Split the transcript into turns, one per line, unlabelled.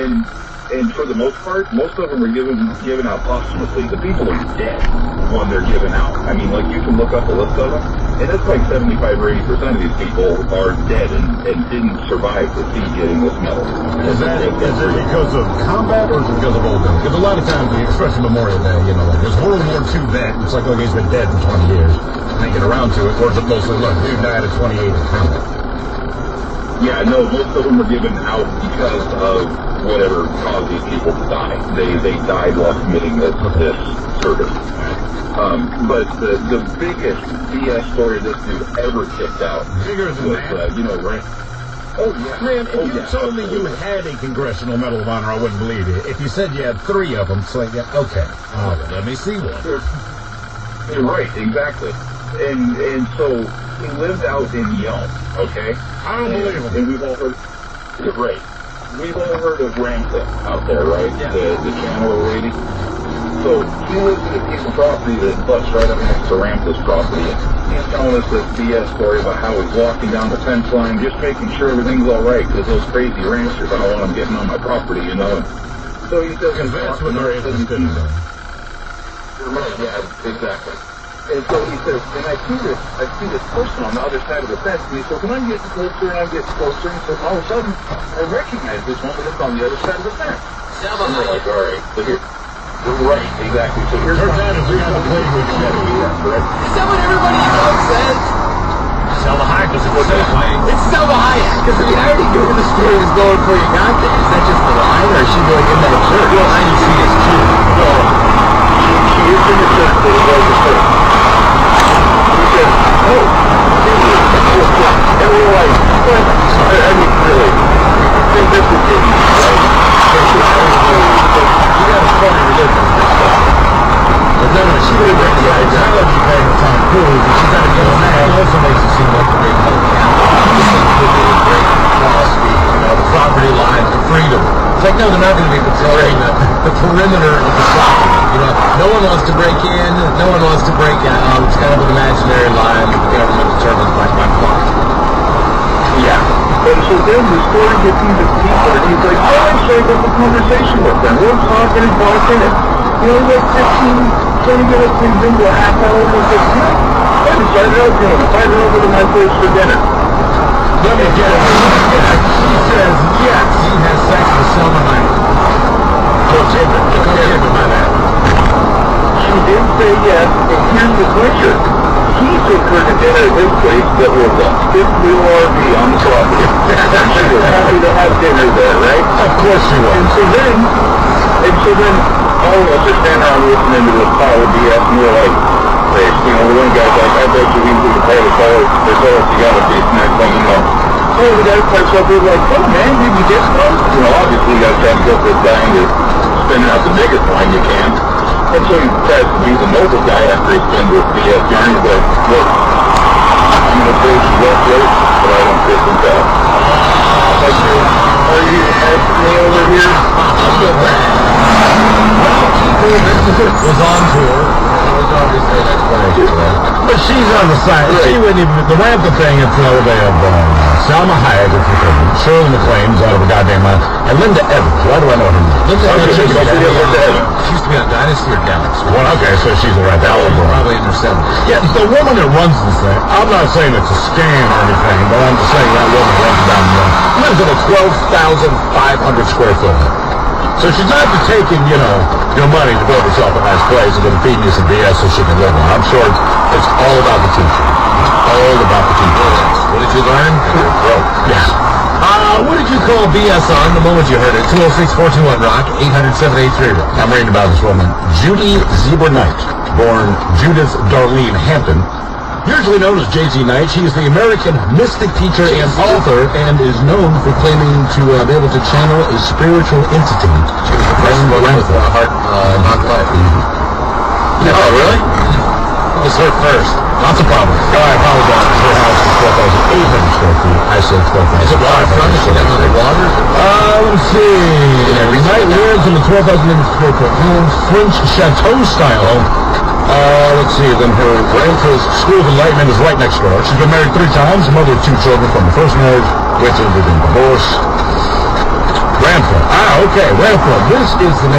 And for the most part, most of them are given out posthumously. The people are dead when they're given out. I mean, like, you can look up a list of them, and it's like 75 or 80% of these people are dead and didn't survive to see getting this medal.
Is it because of combat or is it because of old age? Because a lot of times, especially Memorial Day, you know, like there's World War II vet, it's like, okay, he's been dead for 20 years. Can't get around to it, or is it mostly, look, dude died at 28 in combat?
Yeah, no, most of them are given out because of whatever caused these people to die. They died while committing this service. But the biggest BS story this dude ever kicked out was, right? Oh, yeah.
Man, if you told me you had a Congressional Medal of Honor, I wouldn't believe it. If you said you had 3 of them, it's like, yeah, okay. Oh, let me see one.
You're right, exactly. And so he lived out in Yelm, okay?
I don't believe him.
And we've all heard, right. We've all heard of Ramsey out there, right? Yeah. The channel lady. So he lives in a piece of property that butts right up next to Ramsey's property. He's telling us this BS story about how he's walking down the fence line, just making sure everything's all right, because those crazy ranchers, I don't want them getting on my property, you know? So he says,
because that's what they're interested in.
Yeah, exactly. And so he says, and I see this person on the other side of the fence, and he says, when I'm getting closer and I'm getting closer, and he says, all of a sudden, I recognize this one, but it's on the other side of the fence. And we're like, all right, so here, right, exactly. So here's
her dad is the guy that played with Chevy.
Is that what everybody you know says?
Selma Hayek doesn't say it.
It's Selma Hayek, because I already knew where the story was going before you got there. Is that just the line, or is she going in that church? Well, I didn't see his too.
No, she is in the church, but it was the church. He said, oh, and we were like, what? I mean, really, I think this is it, right?
You got a funny religion. But no, she would have been the ideology thing with Tom Cruise, and she's got to go on that. It also makes it seem like a great great philosophy, you know, the property lines, the freedom. It's like, no, they're not going to be patrolling the perimeter of the property. You know, no one wants to break in, no one wants to break out. It's kind of an imaginary line that the government determines by plot.
Yeah. And so then the story gets even deeper, and he's like, oh, I'm sure there's a conversation with them. We're talking and talking, and, you know, like 15, 20 minutes into a half hour, and says, I decided I was going to invite her over to my place for dinner.
Let me get it. She says, yes, he has sex with Selma Hayek. My bad.
She did say yes, and here's the picture. He took her to dinner at his place that was a fifth-wheel RV on the property. She was happy to have dinner there, right?
Of course she was.
And so then all of us are standing around listening to this pile of BS, and we're like, you know, the one guy's like, I bet you we can pay the fellas, you got a piece, and next thing you know. So the guy pipes up, we're like, oh man, did you get some? You know, obviously you guys trying to get this guy into spinning out the biggest line you can. And so he tries to be the noble guy after he spends this BS journey, but look, I'm going to say she's up late, but I don't piss and tell. Are you asking me over here?
I'm good. Was on tour. Was obviously an explanation for that. But she's on the side. Right. She wouldn't even, the rampant thing is they have Salma Hayek, Shirley MacLaine's out of a goddamn line, and Linda Evans. Why do I know her name? Linda Evans. She used to be on Dynasty or Galaxy. Well, okay, so she's the right one. Probably in her 70s. Yeah, the woman that runs this thing, I'm not saying it's a scam or anything, but I'm just saying that woman runs down the lives in a 12,500 square foot. So she's not just taking, you know, your money to build herself a nice place and then feeding you some BS so she can live on. I'm sure it's all about the teacher. All about the teacher. What did you learn? Broke. Yeah. What did you call BS on the moment you heard it? 206-421-ROCK, 800-783-ROCK. I'm reading about this woman, Judy Zebra Knight, born Judith Darlene Hampton, usually known as J.Z. Knight. She is the American mystic teacher and author and is known for claiming to be able to channel a spiritual entity. She was the first woman with a heart not life. No, really? It was her first. Not the problem. No, I apologize. Her house is 12,800 square feet. I said 12,000. Is it waterfront? Is it under water? Let's see. Knight lives in the 12,800 square foot home, French chateau style home. Let's see, then her Ranfra's School of Enlightenment is right next door. She's been married 3 times, mother of 2 children from the first marriage, which ended in divorce. Ramford. Ah, okay, Ramford. This is the